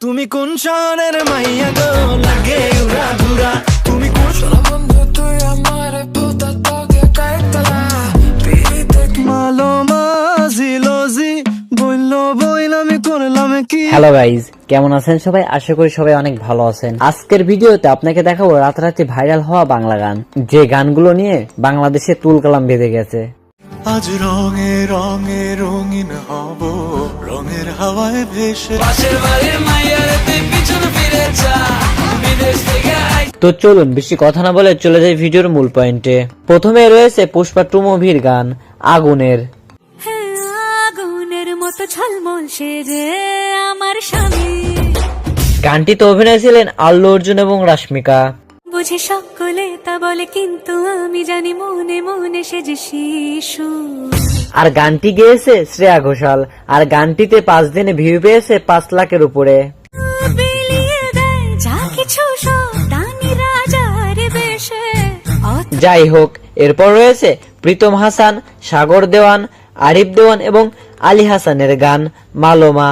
তুমি কোন শহরের মাইয়া গো লাগে উড়া ধুরা তুমি কোন বন্ধু তুই আমার পুতা তোকে কাইতলা পিরিতে মালো মাজিলোজি বইলো বইল আমি করলাম কি। হ্যালো গাইজ, কেমন আছেন সবাই? আশা করি সবাই অনেক ভালো আছেন। আজকের ভিডিওতে আপনাকে দেখাবো রাতারাতি ভাইরাল হওয়া বাংলা গান, যে গানগুলো নিয়ে বাংলাদেশে তুলকালাম বেঁধে গেছে। আজ রঙে রঙে রঙিন হব, রঙের হাওয়ায় ভেসে পাশের বাড়ির মাইয়ার তুই পিছনে ফিরে যা বিদেশ থেকে। তো চলুন বেশি কথা না বলে চলে যাই ভিডিওর মূল পয়েন্টে। প্রথমে রয়েছে পুষ্পা 2 মুভির গান আগুনের। আগুনের মতো ঝলমল সেজে আমার স্বামী। গানটিতে অভিনয় ছিলেন আল্লু অর্জুন এবং রাশমিকা। বুঝে সকলে তা বলে কিন্তু আমি জানি মনে মনে সে যে শিশু। আর গানটি গেয়েছে শ্রেয়া ঘোষাল। আর গানটিতে 5 দিনে ভিউ পেয়েছে 5 লাখের উপরে। বিলিয়ে দেয় যা কিছু সব দামি রাজার বেশে। যাই হোক, এরপর রয়েছে প্রীতম হাসান, সাগর দেওয়ান, আরিফ দেওয়ান এবং আলী হাসানের গান মালোমা।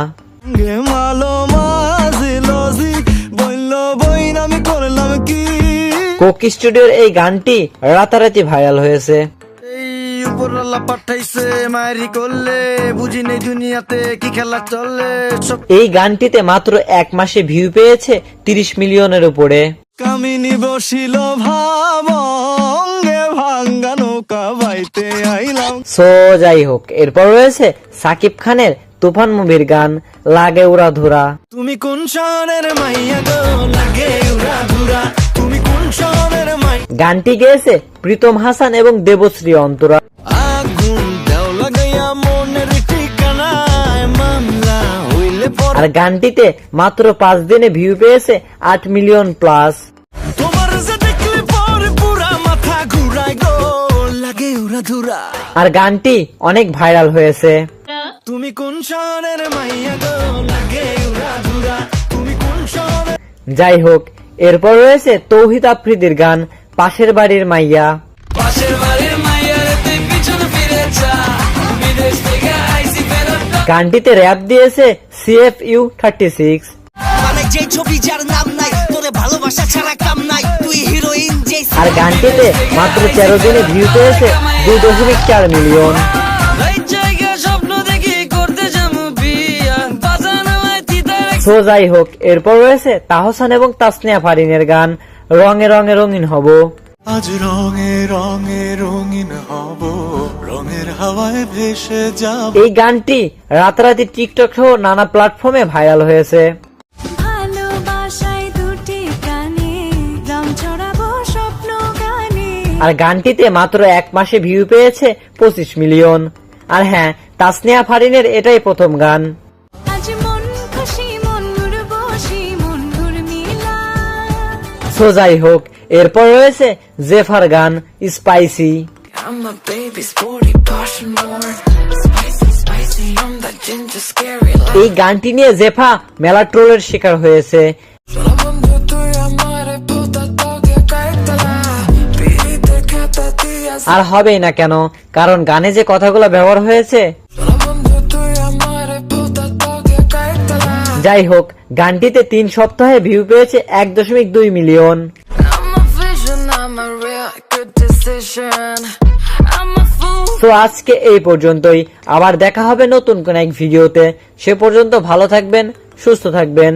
কোক স্টুডিওর এই গানটি রাতারাতি ভাইরাল হয়েছে। এই গানটিতে মাত্র 1 মাসে ভিউ পেয়েছে 30 মিলিয়নের উপরে। কামিনী বসিল ভাবঙ্গে ভাঙ্গা নৌকা বাইতে আইলাম। সো যাই হোক, এরপর রয়েছে সাকিব খানের তুফান মুভির গান লাগে উড়া ধুরা। তুমি কোন শহরের মাইয়া গো লাগে উড়া ধুরা তুমি কোন শহরের মাই। গানটি গেয়েছে প্রীতম হাসান এবং দেবশ্রী অন্তরা। আগুন দাও লাগাইয়া মনের ঠিকানায় মামলা হইলে পর। আর গানটিতে মাত্র 5 দিনে ভিউ পেয়েছে 8 মিলিয়ন প্লাস। তোমার যে দেখলে পরে পুরা মাথা ঘুরায় গো লাগে উড়া ধুরা। আর গানটি অনেক ভাইরাল হয়েছে। তুমি কোন শহরের মাইয়া গো লাগে উড়া ধুরা তুমি কোন শহরের। যাই হোক, এরপর রয়েছে তৌহিদ আফ্রিদির গান পাশের বাড়ির মাইয়া। পাশের বাড়ির মাইয়ার তুই পিছনে ফিরে যা বিদেশ থেকে আইসি ফেরত। গানটিতে র‍্যাপ দিয়েছে CFU 36। মানে যে ছবি যার নাম নাই তোরে ভালোবাসা ছাড়া কাম নাই তুই হিরোইন যে। আর গানটিতে মাত্র 13 দিনে ভিউ পেয়েছে 2.4 মিলিয়ন। সো যাই হোক, এরপর রয়েছে তাহসান এবং তাসনিয়া ফারিনের গান রঙে রঙে রঙিন হব। আজ রঙে রঙে রঙিন হব, রঙের হাওয়ায় ভেসে যাব। এই গানটি রাতারাতি টিকটক সহ নানা প্ল্যাটফর্মে ভাইরাল হয়েছে। ভালোবাসায় দুটি কানে রং ছড়াবো স্বপ্ন গানে। আর গানটিতে মাত্র 1 মাসে ভিউ পেয়েছে 25 মিলিয়ন। আর হ্যাঁ, তাসনিয়া ফারিনের এটাই প্রথম গান। আজ মন খুশি মন বসি মন মিলা। সো যাই হোক, এরপর রয়েছে জেফার গান স্পাইসি। এই গানটি নিয়ে জেফা মেলা ট্রোলের শিকার হয়েছে। আর হবেই না কেন, কারণ গানে যে কথাগুলো ব্যবহার হয়েছে। যাই হোক, গানটিতে 3 সপ্তাহে ভিউ পেয়েছে 1.2 মিলিয়ন। তো আজকে এই পর্যন্তই, আবার দেখা হবে নতুন কোন এক ভিডিওতে। সে পর্যন্ত ভালো থাকবেন, সুস্থ থাকবেন।